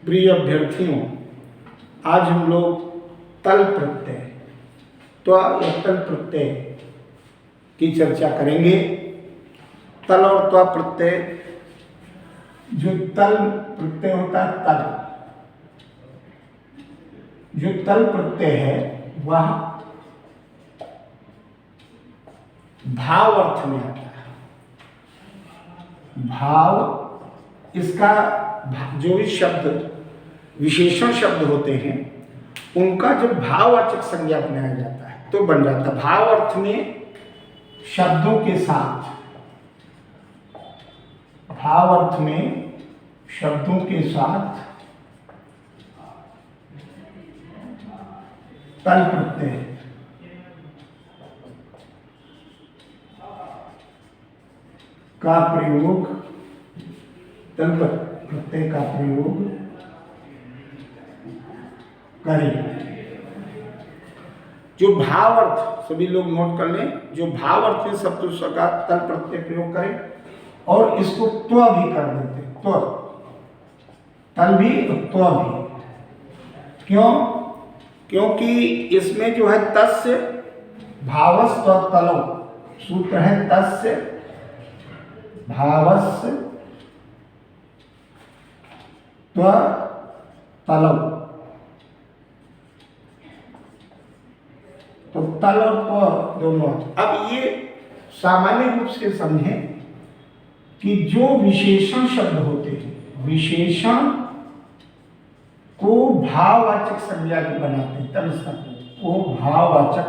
प्रिय अभ्यर्थियों, आज हम लोग तल प्रत्यय त्व या तल प्रत्यय की चर्चा करेंगे। तल और त्व प्रत्यय, जो तल प्रत्यय होता है जो तल प्रत्यय है वह भाव अर्थ में आता है। भाव, इसका जो भी शब्द विशेषण शब्द होते हैं उनका जब भाववाचक संज्ञा बनाया जाता है तो बन जाता है। भाव अर्थ में शब्दों के साथ, भाव अर्थ में शब्दों के साथ तल प्रत्यय का प्रयोग, तल प्रत्यय का प्रयोग करें। जो भाव अर्थ, सभी लोग नोट कर लें, जो भाव अर्थ में शब्द का तल प्रत्यय प्रयोग करें और इसको त्व भी कर देते, त्व, तल भी तो त्व भी। क्यों? क्योंकि इसमें जो है तस्य भावस्त्व तलो, सूत्र है तस्य भावस्य त्व तलो। तो तल और त्व दोनों। अब ये सामान्य रूप से समझें कि जो विशेषण शब्द होते हैं, विशेषण को भाववाचक संज्ञा जो बनाते हैं, तब इसका प्रयोग, वो भाववाचक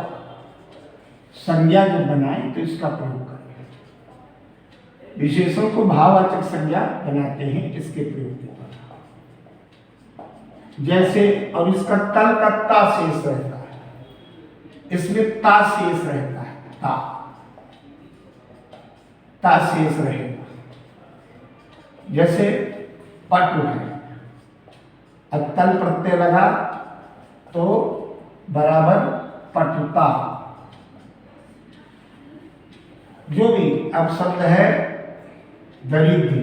संज्ञा जो बनाए तो इसका प्रयोग करें। विशेषण को भाववाचक संज्ञा बनाते हैं, इसके प्रयोग के द्वारा। जैसे, और इसका तल का ता शेष रहता है, इसमें ता शेष रहता है, ता शेष रहेगा। जैसे पटु है, अब तल प्रत्यय लगा तो बराबर पटुता। जो भी अब शब्द है दरिद्र,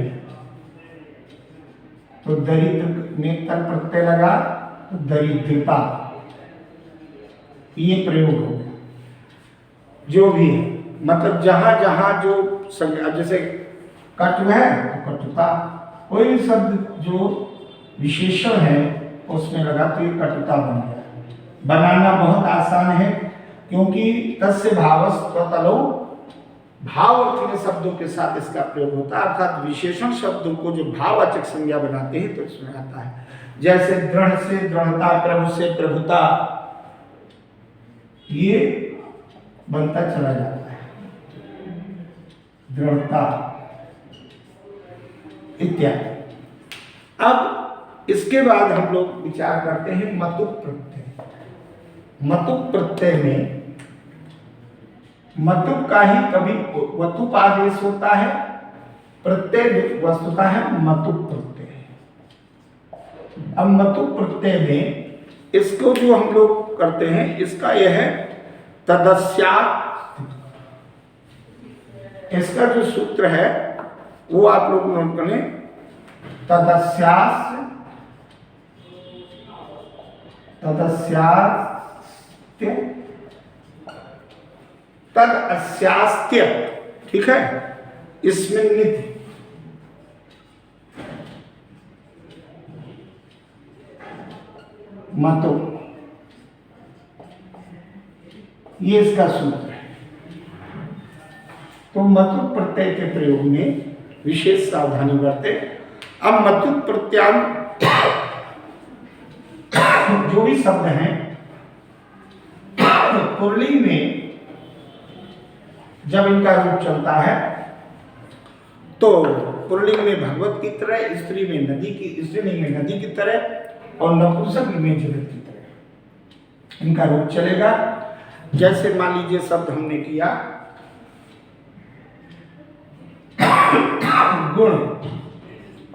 तो दरिद्र में तल प्रत्यय लगा तो दरिद्रता, ये प्रयोग हो गया। जो भी है, मतलब जहां जहां जो संज्ञा, जैसे कटु है तो कटुता, कोई भी शब्द जो विशेषण है उसमें लगा तो ये कटुता बन गया। बनाना बहुत आसान है, क्योंकि तस्य भावस्त्व तलो, भाव अर्थ में शब्दों के साथ इसका प्रयोग होता है, अर्थात विशेषण शब्दों को जो भाववाचक संज्ञा बनाते हैं तो इसमें आता है। जैसे दृढ़ से दृढ़ता, प्रभु से प्रभुता, ये बनता चला जाता है, दृढ़ता इत्यादि। अब इसके बाद हम लोग विचार करते हैं मतुप प्रत्यय। मतुप प्रत्यय में मतुप का ही कभी वतुप आदेश होता है, प्रत्यय वस्तुता है मतुप प्रत्यय। अब मतुप प्रत्यय में इसको जो हम लोग करते हैं, इसका यह है तदस्यात्, इसका जो सूत्र है वो आप लोग नोट कर लें। तदस्यास्य, तदस्यास्त्य, तद अस्यास्त्य, ठीक है, इसमें नित्य मतो, ये इसका सूत्र है। तो मतुप प्रत्यय के प्रयोग में विशेष सावधानी बरते। अब मतुप प्रत्यांत जो भी शब्द हैं पुल्लिंग में जब इनका रूप चलता है तो पुल्लिंग में भगवत की तरह, स्त्री में नदी की, स्त्रीलिंग में नदी की तरह और नपुंसक में जगत की तरह इनका रूप चलेगा। जैसे मान लीजिए शब्द हमने किया गुण,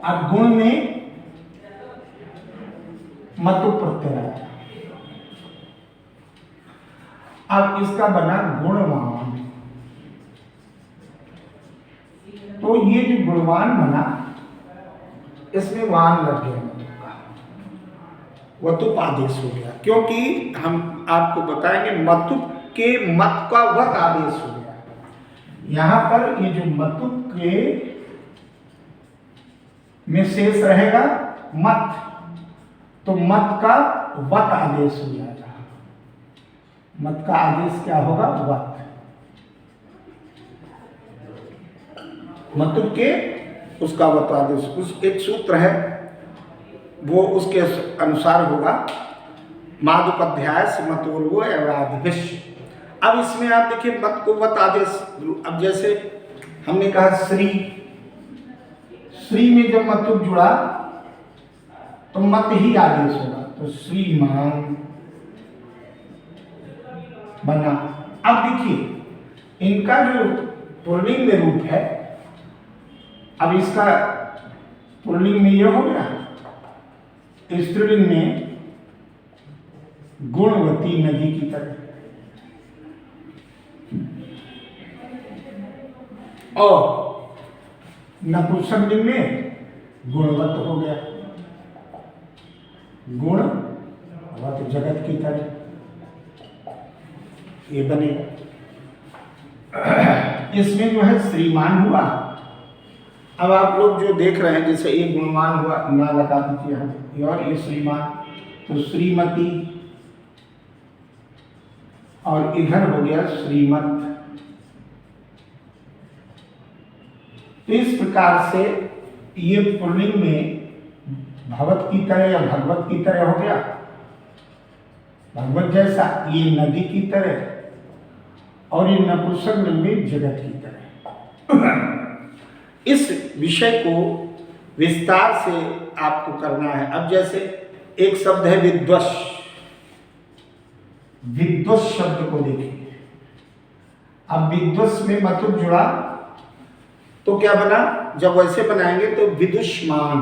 अब गुण में मतुप प्रत्यय आया, अब इसका बना गुणवान। तो ये जो गुणवान बना, इसमें वान लग गया मतुप का। वतुप आदेश हो गया, क्योंकि हम आपको बताएंगे मतुप के मत का वत आदेश हो गया। यहां पर ये जो मतुप के में शेष रहेगा मत, तो मत का वत आदेश हो जाएगा। मत का आदेश क्या होगा? वत। मतुप के उसका वत आदेश, उस एक सूत्र है वो उसके अनुसार होगा, मादुपाध्याय से मतुर्वो एवाधिविश्य। अब इसमें आप देखिए मत को वत आदेश, अब जैसे हमने कहा श्री, श्री में जब मतुप जुड़ा तो मत ही आदेश होगा, तो श्रीमान बना। अब देखिए इनका जो पुल्लिंग में रूप है, अब इसका पुल्लिंग में यह हो गया, स्त्रीलिंग में गुणवती नदी की तरह, और नपुंसकलिंग में गुणवत हो गया, गुणवत जगत की तरह ये बनेगा। इसमें जो है श्रीमान हुआ। अब आप लोग जो देख रहे हैं, जैसे एक गुणवान हुआ, ना लगा दीजिए हम, और ये श्रीमान, तो श्रीमती, और इधर हो गया श्रीमत। तो इस प्रकार से ये पुल्लिंग में भगवत की तरह या भगवत की तरह हो गया, भगवत जैसा, ये नदी की तरह, और ये नपुंसकलिंग में जगत की तरह। इस विषय को विस्तार से आपको करना है। अब जैसे एक शब्द है विद्वश, विद्वश शब्द को देखिए। अब विद्वश में मतुप जुड़ा तो क्या बना? जब वैसे बनाएंगे तो विदुष्मान,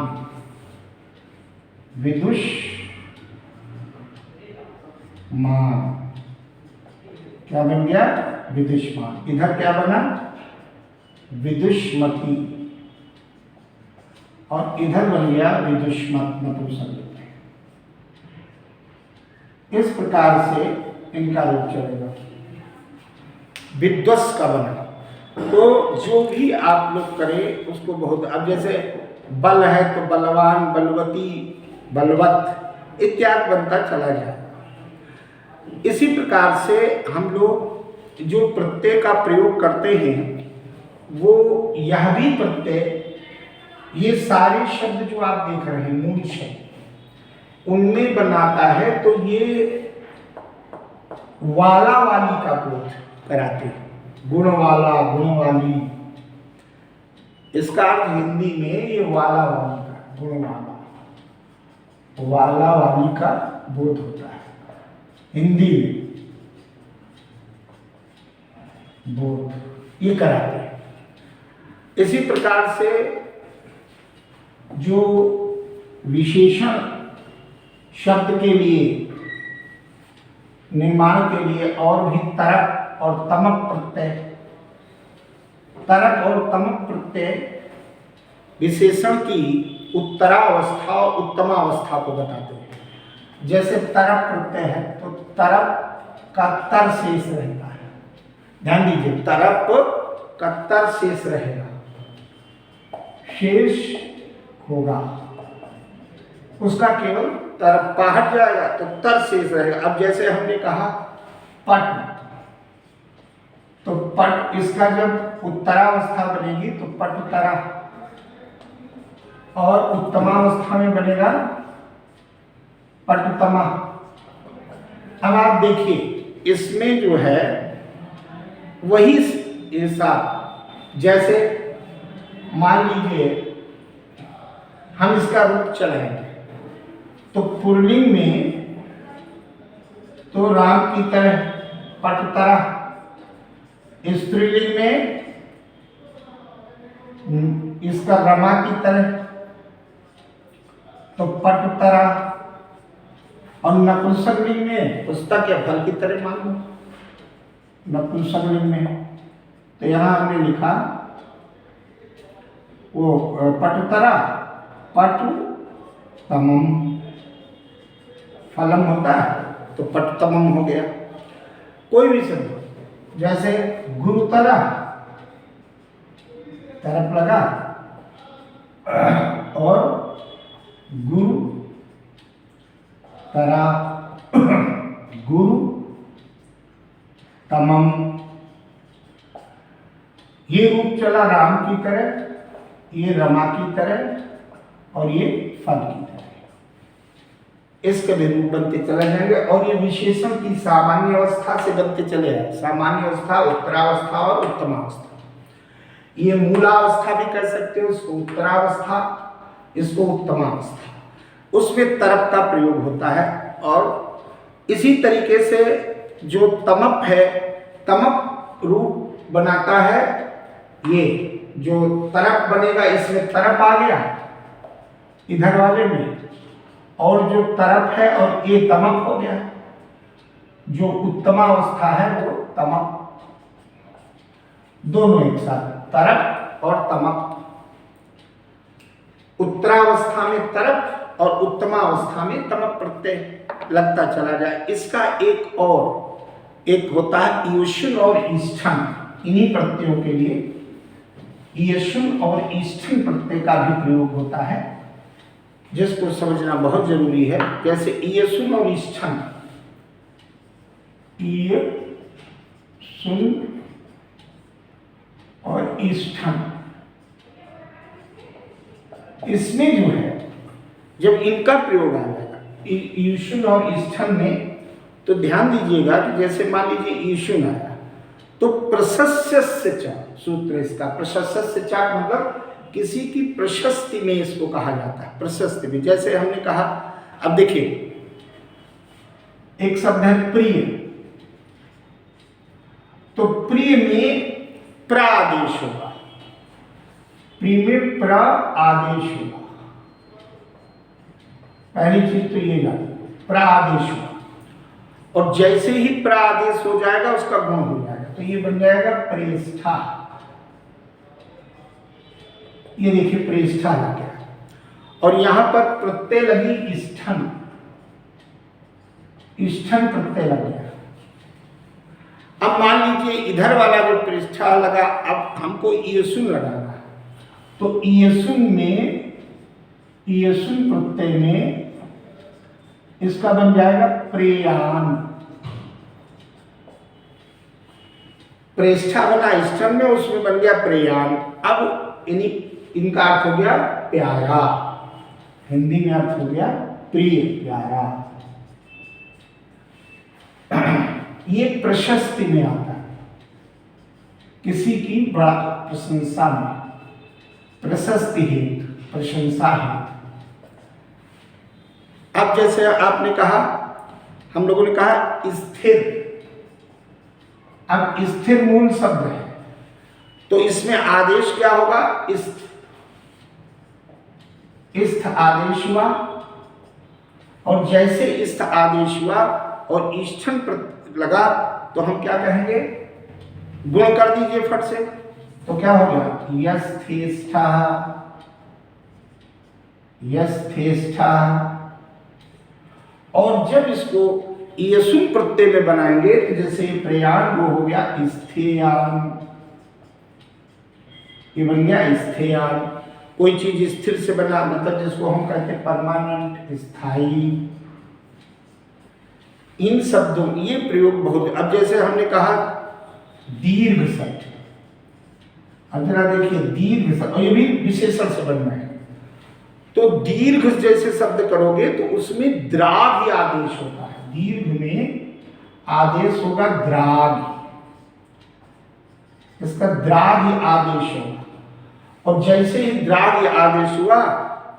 विदुष मान, क्या बन गया? विदुष्मान। इधर क्या बना? विदुष्मती, और इधर बन गया विदुष्मत नपुंसकलिंग। इस प्रकार से इनका रूप चलेगा। विद्वस का बना, तो जो भी आप लोग करें उसको बहुत, अब जैसे बल है तो बलवान, बलवती, बलवत इत्यादि बनता चला जाए। इसी प्रकार से हम लोग जो प्रत्यय का प्रयोग करते हैं, वो यह भी प्रत्यय, ये सारे शब्द जो आप देख रहे हैं मूल शब्द, उनमें बनाता है, तो ये वाला वाली का बोध कराते हैं। गुण वाला, गुण वाली, इसका अर्थ हिंदी में ये वाला वाली का, गुण वाला, वाला वाली का बोध होता है हिंदी में, बोध ये कराते हैं। इसी प्रकार से जो विशेषण शब्द के लिए, निर्माण के लिए और भी तरक और तमक प्रत्यय, तरक और तमक प्रत्यय विशेषण की उत्तरावस्था और उत्तमावस्था को बताते हैं। जैसे तरक प्रत्यय है तो तरक का तर शेष रहता है, ध्यान दीजिए, तरक का तर शेष रहेगा, शेष होगा, उसका केवल तरफ हट जाएगा तो तर शेष रहेगा। अब जैसे हमने कहा पट, तो पट, इसका जब उत्तरावस्था बनेगी तो पटुतरा, और उत्तमावस्था में बनेगा पटुतमा। अब आप देखिए इसमें जो है वही ऐसा, जैसे मान लीजिए हम इसका रूप चलाएंगे तो पुल्लिंग में तो राम की तरह पटुतरा, स्त्रीलिंग में इसका रमा की तरह तो पटुतरा, और नपुंसकलिंग में पुस्तक या फल की तरह मान लो नपुंसकलिंग में। तो यहां हमने लिखा वो पटुतरा, पटु तमम, फलम होता है तो पट्टतमम हो गया। कोई भी शब्द जैसे गुरुतरा, तरफ लगा, और गुरु तरा, गुरु तमम, ये रूप चला राम की तरह, ये रमा की तरह, और ये फल की तरह। इसके भी रूप बनते चले जाएंगे और ये विशेषण की सामान्य अवस्था से बनते चले जाए। सामान्य अवस्था, उत्तरावस्था और उत्तमावस्था। ये मूलावस्था भी कह सकते हो, इसको उत्तरावस्था, इसको उत्तमावस्था। उसमें तरप का प्रयोग होता है। और इसी तरीके से जो तमप है, तमप रूप बनाता है, ये जो तरप बनेगा इसमें तरप आ गया इधर वाले में, और जो तरप है और ये तमप हो गया। जो उत्तमावस्था है वो तमप, दोनों एक साथ, तरप और तमप। उत्तरावस्था में तरप और उत्तमावस्था में तमप प्रत्यय लगता चला जाए। इसका एक और एक होता है ईयशुन और ईष्ठन। इन्हीं प्रत्ययों के लिए ईयशुन और ईष्ठन प्रत्यय का भी प्रयोग होता है, जिसको समझना बहुत जरूरी है। जैसे ईयशुन और ईष्ठन, ईयशुन और ईष्ठन, इसमें जो है जब इनका प्रयोग आ जाएगा ईयशुन और ईष्ठन में, तो ध्यान दीजिएगा कि जैसे मान लीजिए ईयशुन आया तो प्रशस्य च सूत्र इसका, प्रशस्य च मतलब किसी की प्रशस्ति में इसको कहा जाता है। प्रशस्ति में जैसे हमने कहा, अब देखिए एक शब्द है प्रिय, तो प्रिय में प्र आदेश होगा, प्रिय में प्र आदेश होगा। पहली चीज तो ये जान, प्र आदेश होगा, और जैसे ही प्र आदेश हो जाएगा उसका गुण हो जाएगा, तो ये बन जाएगा प्रेष्ठा। ये देखिए प्रेष्ठा लग गया, और यहां पर प्रत्यय लगी इष्ठन, इष्ठन प्रत्यय लग गया। अब मान लीजिए इधर वाला जो प्रेष्ठा लगा, अब हमको ईयशुन लगाना है, तो ईयशुन में, ईयशुन प्रत्यय में इसका बन जाएगा प्रेयान। प्रेष्ठा बना इष्ठन में, उसमें बन गया प्रेयान। अब इनका अर्थ हो गया प्यारा, हिंदी में अर्थ हो गया प्रिय, प्यारा। ये प्रशस्ति में आता है, किसी की बड़ा प्रशंसा में, प्रशस्ति हेतु, प्रशंसा हेतु। अब जैसे आपने कहा, हम लोगों ने कहा स्थिर, अब स्थिर मूल शब्द है, तो इसमें आदेश क्या होगा, इस्थ आदेश हुआ, और जैसे इस्थ आदेश हुआ और ईष्ठन लगा, तो हम क्या कहेंगे, गुण कर दीजिए फट से, तो क्या हो गया, यस्थेष्ठा, यस्थेष्ठा। और जब इसको ईयशुन प्रत्यय में बनाएंगे, तो जैसे प्रयाण वो हो गया स्थेयान, ये बन गया स्थेयान। कोई चीज स्थिर से बना, मतलब जिसको हम कहते हैं परमानेंट, स्थायी। इन शब्दों ये प्रयोग बहुत। अब जैसे हमने कहा दीर्घ शब्द, अब जरा देखिए दीर्घ शब्द, और ये भी विशेषण से बनना है, तो दीर्घ जैसे शब्द करोगे तो उसमें द्राघ आदेश होता है। दीर्घ में आदेश होगा द्राघ, इसका द्राघ आदेश होगा, और जैसे ही द्राघ आदेश हुआ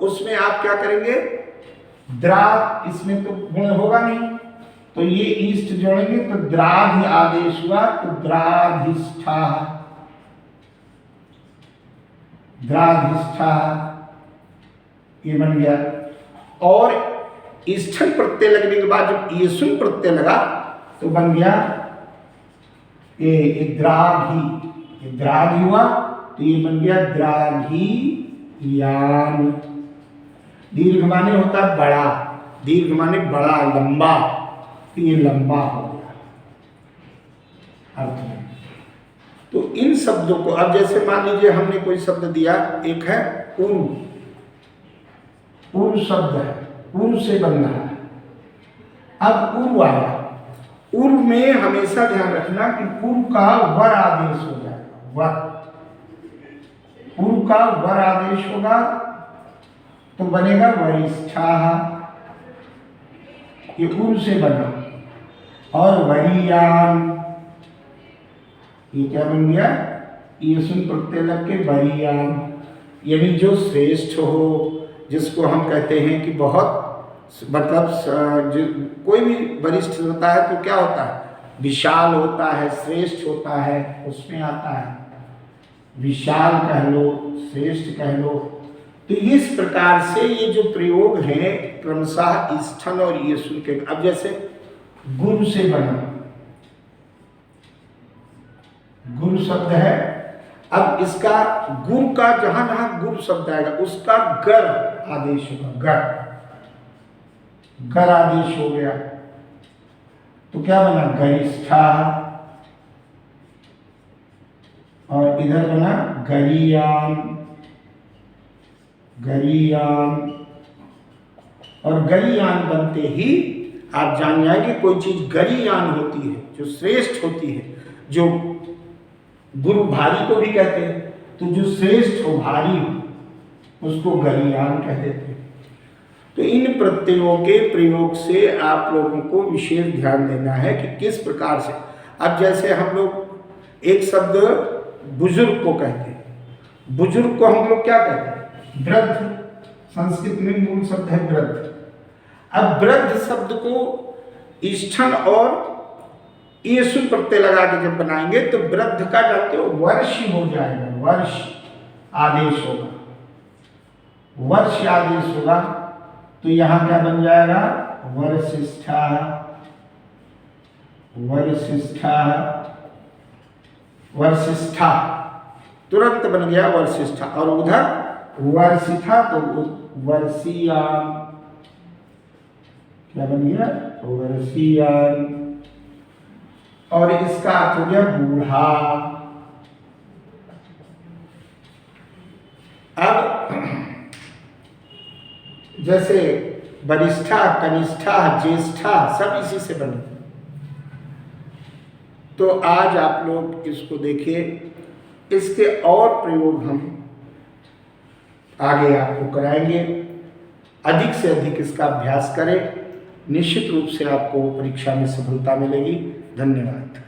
उसमें आप क्या करेंगे, द्राघ, इसमें तो गुण होगा नहीं, तो ये ईष्ट जोड़ेंगे, तो द्राघ आदेश हुआ, तो द्राधिष्ठा, द्राधिष्ठा ये बन गया। और ईष्ठन प्रत्यय लगने के बाद जब ईयशुन प्रत्यय लगा तो बन गया ये द्राघी, ये द्राघी हुआ, तो ये बन गया द्राघी यान। दीर्घ माने होता है बड़ा, दीर्घ माने बड़ा, लंबा, तो ये लंबा हो गया अर्थ में। तो इन शब्दों को अब जैसे मान लीजिए हमने कोई शब्द दिया, एक है उर्व, उर्व शब्द है, उर्व से बन रहा है। अब उर्व आया, उर्व में हमेशा ध्यान रखना कि उर्व का वर आदेश हो जाएगा, वर, उर्व का वर आदेश होगा तो बनेगा वरिष्ठाः, ये उर्व से बना। और वरीयान, ये क्या बन गया, ये सुन प्रत्यय लग के वरीयान, यानी जो श्रेष्ठ हो, जिसको हम कहते हैं कि बहुत मतलब कोई भी वरिष्ठ होता है तो क्या होता है, विशाल होता है, श्रेष्ठ होता है, उसमें आता है विशाल कह लो, श्रेष्ठ कह लो। तो इस प्रकार से ये जो प्रयोग है क्रमशः स्थन और ये सुन के, अब जैसे गुरु से बना, गुरु शब्द है, अब इसका गुरु का जहां जहां गुरु शब्द आएगा उसका गर आदेश होगा, गर, गर आदेश हो गया तो क्या बना, गरिष्ठाः, और इधर बना गरीयान, गरीयान, और गरीयान बनते ही आप जान जाएंगे कोई चीज गरीयान होती है, जो श्रेष्ठ होती है, जो गुरु भारी को भी कहते हैं, तो जो श्रेष्ठ हो, भारी हो, उसको गरीयान कह देते हैं। तो इन प्रत्ययों के प्रयोग से आप लोगों को विशेष ध्यान देना है कि किस प्रकार से। अब जैसे हम लोग एक शब्द बुजुर्ग को कहते हैं, बुजुर्ग को हम लोग क्या कहते हैं, वृद्ध, संस्कृत में मूल शब्द है वृद्ध। अब वृद्ध शब्द को स्थन और ये सुन प्रत्यय लगा के जब बनाएंगे तो वृद्ध का जानते हो वर्ष हो जाएगा, वर्ष आदेश होगा, वर्ष आदेश होगा तो यहां क्या बन जाएगा, वर्षिष्ठाः, वर्षिष्ठाः, वर्षिष्ठा, तुरंत बन गया वर्षिष्ठा। और उधर वर्षिष्ठा तो वर्षीयान, क्या बन गया, वर्षीयान। और इसका अर्थ हो गया बूढ़ा। अब जैसे वरिष्ठा, कनिष्ठा, ज्येष्ठा सब इसी से बने। तो आज आप लोग इसको देखिए, इसके और प्रयोग हम आगे आपको कराएंगे। अधिक से अधिक इसका अभ्यास करें, निश्चित रूप से आपको परीक्षा में सफलता मिलेगी। धन्यवाद।